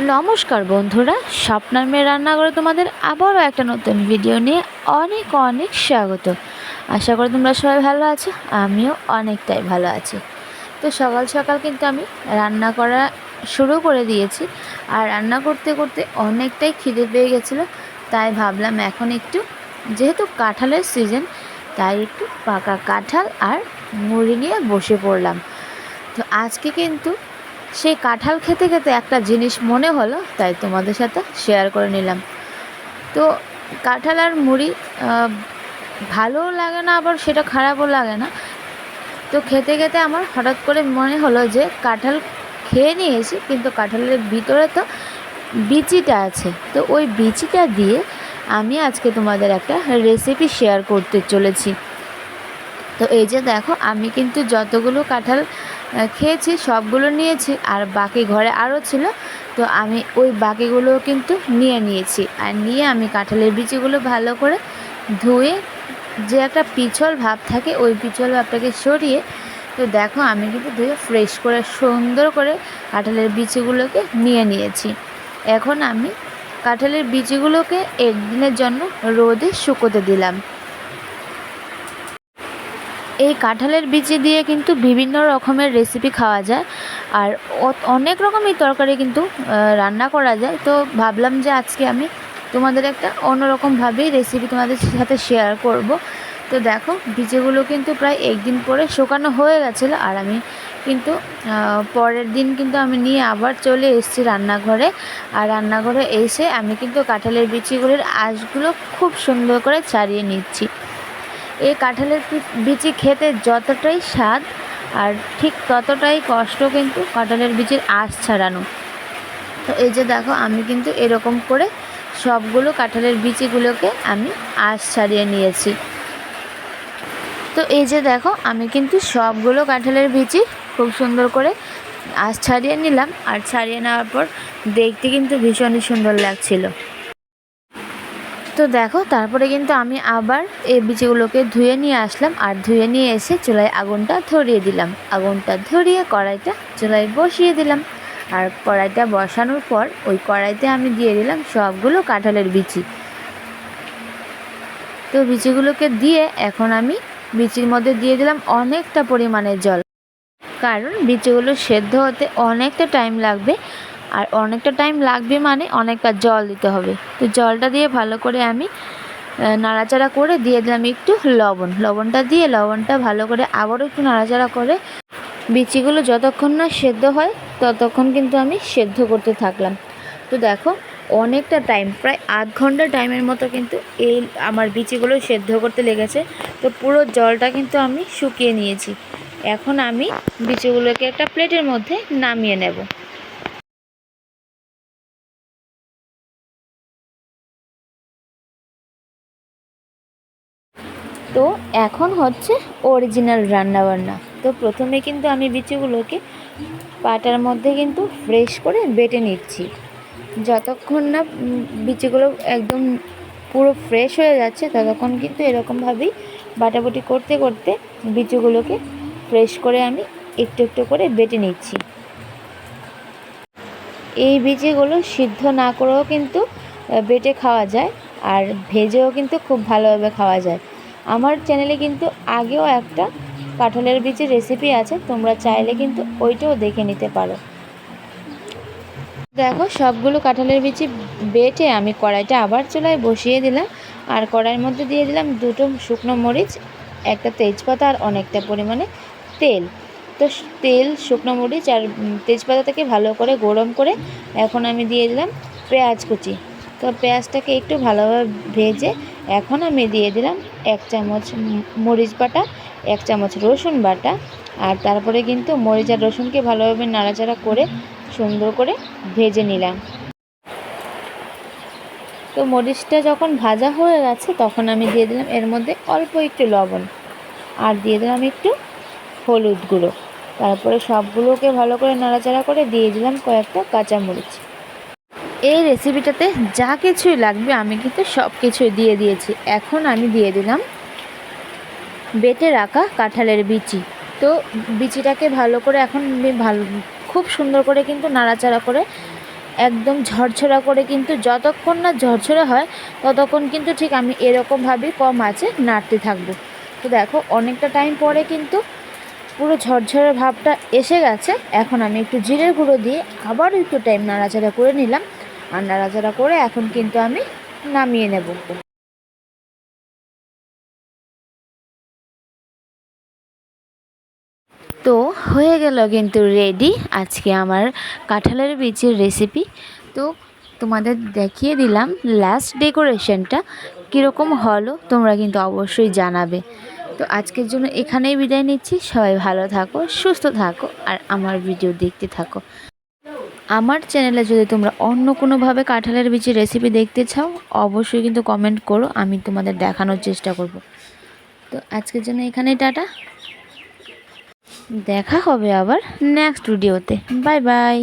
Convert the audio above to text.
নমস্কার বন্ধুরা, স্বপ্নার মেয়ে রান্নাঘরে তোমাদের আবারও একটা নতুন ভিডিও নিয়ে অনেক অনেক স্বাগত। আশা করি তোমরা সবাই ভালো আছো, আমিও অনেকটাই ভালো আছি। তো সকাল সকাল কিন্তু আমি রান্না করা শুরু করে দিয়েছি। আর রান্না করতে করতে অনেকটাই খিদে পেয়ে গেছিলো, তাই ভাবলাম এখন একটু, যেহেতু কাঁঠালের সিজন, তাই একটু পাকা কাঁঠাল আর মুড়ি নিয়ে বসে পড়লাম। তো আজকে কিন্তু সেই কাঁঠাল খেতে খেতে একটা জিনিস মনে হলো, তাই তোমাদের সাথে শেয়ার করে নিলাম। তো কাঁঠাল আর মুড়ি ভালোও লাগে না, আবার সেটা খারাপও লাগে না। তো খেতে খেতে আমার হঠাৎ করে মনে হলো যে কাঁঠাল খেয়ে নিয়েছি, কিন্তু কাঁঠালের ভিতরে তো বিচিটা আছে। তো ওই বিচিটা দিয়ে আমি আজকে তোমাদের একটা রেসিপি শেয়ার করতে চলেছি। তো এই যে দেখো, আমি কিন্তু যতগুলো কাঁঠাল খেয়েছি সবগুলো নিয়েছি, আর বাকি ঘরে আরও ছিল। তো আমি ওই বাকিগুলো কিন্তু নিয়ে নিয়েছি, আর নিয়ে আমি কাঁঠালের বিচিগুলো ভালো করে ধুয়ে, যে একটা পিছল ভাব থাকে ওই পিছল ভাবটাকে সরিয়ে, তো দেখো আমি কিন্তু ধুয়ে ফ্রেশ করে সুন্দর করে কাঁঠালের বিচিগুলোকে নিয়ে নিয়েছি। এখন আমি কাঁঠালের বিচিগুলোকে একদিনের জন্য রোদে শুকোতে দিলাম। এই কাঁঠালের বিচি দিয়ে কিন্তু বিভিন্ন রকমের রেসিপি খাওয়া যায়, আর অনেক রকমই তরকারি কিন্তু রান্না করা যায়। তো ভাবলাম যে আজকে আমি তোমাদের একটা অন্যরকমভাবেই রেসিপি তোমাদের সাথে শেয়ার করব। তো দেখো, বিচিগুলো কিন্তু প্রায় একদিন পরে শুকানো হয়ে গেছিলো, আর আমি কিন্তু পরের দিন কিন্তু আমি নিয়ে আবার চলে এসেছি রান্নাঘরে। আর রান্নাঘরে এসে আমি কিন্তু কাঁঠালের বিচিগুলির আঁশগুলো খুব সুন্দর করে ছাড়িয়ে নিচ্ছি। এই কাঁঠালের বিচি খেতে যতটাই স্বাদ, আর ঠিক ততটাই কষ্ট কিন্তু কাঁঠালের বিচির আঁশ ছাড়ানো। তো এই যে দেখো, আমি কিন্তু এরকম করে সবগুলো কাঁঠালের বিচিগুলোকে আমি আঁশ ছাড়িয়ে নিয়েছি। তো এই যে দেখো, আমি কিন্তু সবগুলো কাঁঠালের বিচি খুব সুন্দর করে আঁশ ছাড়িয়ে নিলাম, আর ছাড়িয়ে নেওয়ার পর দেখতে কিন্তু ভীষণই সুন্দর লাগছিল। তো দেখো, তারপরে কিন্তু আমি আবার এই বিচিগুলোকে ধুয়ে নিয়ে আসলাম, আর ধুয়ে নিয়ে এসে চুলায় আগুনটা ধরিয়ে দিলাম। আগুনটা ধরিয়ে কড়াইটা চুলায় বসিয়ে দিলাম, আর কড়াইটা বসানোর পর ওই কড়াইতে আমি দিয়ে দিলাম সবগুলো কাঁঠালের বিচি। তো বিচিগুলোকে দিয়ে এখন আমি বিচির মধ্যে দিয়ে দিলাম অনেকটা পরিমাণে জল, কারণ বিচিগুলো সেদ্ধ হতে অনেকটা টাইম লাগবে। আর অনেকটা টাইম লাগবে মানে অনেকটা জল দিতে হবে। তো জলটা দিয়ে ভালো করে আমি নাড়াচাড়া করে দিয়ে দিলাম একটু লবণটা দিয়ে লবণটা ভালো করে আবারও একটু নাড়াচাড়া করে বিচিগুলো যতক্ষণ না সেদ্ধ হয় ততক্ষণ কিন্তু আমি সেদ্ধ করতে থাকলাম। তো দেখো, অনেকটা টাইম, প্রায় আধ ঘন্টা টাইমের মতো কিন্তু এই আমার বিচিগুলো সেদ্ধ করতে লেগেছে। তো পুরো জলটা কিন্তু আমি শুকিয়ে নিয়েছি। এখন আমি বিচিগুলোকে একটা প্লেটের মধ্যে নামিয়ে নেব। তো এখন হচ্ছে অরিজিনাল রান্নাবান্না। তো প্রথমে কিন্তু আমি বিচিগুলোকে পাটার মধ্যে কিন্তু ফ্রেশ করে বেটে নিচ্ছি। যতক্ষণ না বিচিগুলো একদম পুরো ফ্রেশ হয়ে যাচ্ছে ততক্ষণ কিন্তু এরকমভাবেই বাটাবাটি করতে করতে বিচিগুলোকে ফ্রেশ করে আমি একটু একটু করে বেটে নিচ্ছি। এই বিচিগুলো সিদ্ধ না করেও কিন্তু বেটে খাওয়া যায়, আর ভেজেও কিন্তু খুব ভালোভাবে খাওয়া যায়। আমার চ্যানেলে কিন্তু আগেও একটা কাঁঠালের বিচির রেসিপি আছে, তোমরা চাইলে কিন্তু ওইটাও দেখে নিতে পারো। দেখো, সবগুলো কাঁঠালের বিচি বেটে আমি কড়াইটা আবার চুলায় বসিয়ে দিলাম, আর কড়াইয়ের মধ্যে দিয়ে দিলাম দুটো শুকনো মরিচ, একটা তেজপাতা, আর অনেকটা পরিমাণে তেল। তো তেল, শুকনো মরিচ আর তেজপাতাটাকে ভালো করে গরম করে এখন আমি দিয়ে দিলাম পেঁয়াজ কুচি। তো পেঁয়াজটাকে একটু ভালোভাবে ভেজে এখন আমি দিয়ে দিলাম 1 চামচ মরিচ বাটা, 1 চামচ রসুন বাটা, আর তারপরে কিন্তু মরিচ আর রসুনকে ভালোভাবে নাড়াচাড়া করে সুন্দর করে ভেজে নিলাম। তো মরিচটা যখন ভাজা হয়ে গেছে তখন আমি দিয়ে দিলাম এর মধ্যে অল্প একটু লবণ, আর দিয়ে দিলাম একটু হলুদ গুঁড়ো। তারপরে সবগুলোকে ভালো করে নাড়াচাড়া করে দিয়ে দিলাম কয়েকটা কাঁচামরিচ। এই রেসিপিটাতে যা কিছুই লাগবে আমি কিন্তু সব কিছুই দিয়ে দিয়েছি। এখন আমি দিয়ে দিলাম বেটে রাখা কাঁঠালের বিচি। তো বিচিটাকে ভালো করে এখন খুব সুন্দর করে কিন্তু নাড়াচাড়া করে একদম ঝরঝরা করে, কিন্তু যতক্ষণ না ঝরঝরা হয় ততক্ষণ কিন্তু ঠিক আমি এরকমভাবেই কম আঁচে নাড়তে থাকবো। তো দেখো অনেকটা টাইম পরে কিন্তু পুরো ঝরঝরে ভাবটা এসে গেছে। এখন আমি একটু জিরের গুঁড়ো দিয়ে আবারও একটু টাইম নাড়াচাড়া করে নিলাম, আর নাড়াচাড়া করে এখন কিন্তু আমি নামিয়ে নেব। তো হয়ে গেল কিন্তু রেডি আজকে আমার কাঁঠালের বীজের রেসিপি। তো তোমাদের দেখিয়ে দিলাম লাস্ট ডেকোরেশনটা কীরকম হলো, তোমরা কিন্তু অবশ্যই জানাবে। তো আজকের জন্য এখানেই বিদায় নিচ্ছি। সবাই ভালো থাকো, সুস্থ থাকো, আর আমার ভিডিও দেখতে থাকো। আমার চ্যানেলে যদি তোমরা অন্য কোনোভাবে কাঁঠালের বীজের রেসিপি দেখতে চাও অবশ্যই কিন্তু কমেন্ট করো, আমি তোমাদের দেখানোর চেষ্টা করব। তো আজকের জন্য এখানেই টাটা, দেখা হবে আবার নেক্সট ভিডিওতে। Bye bye.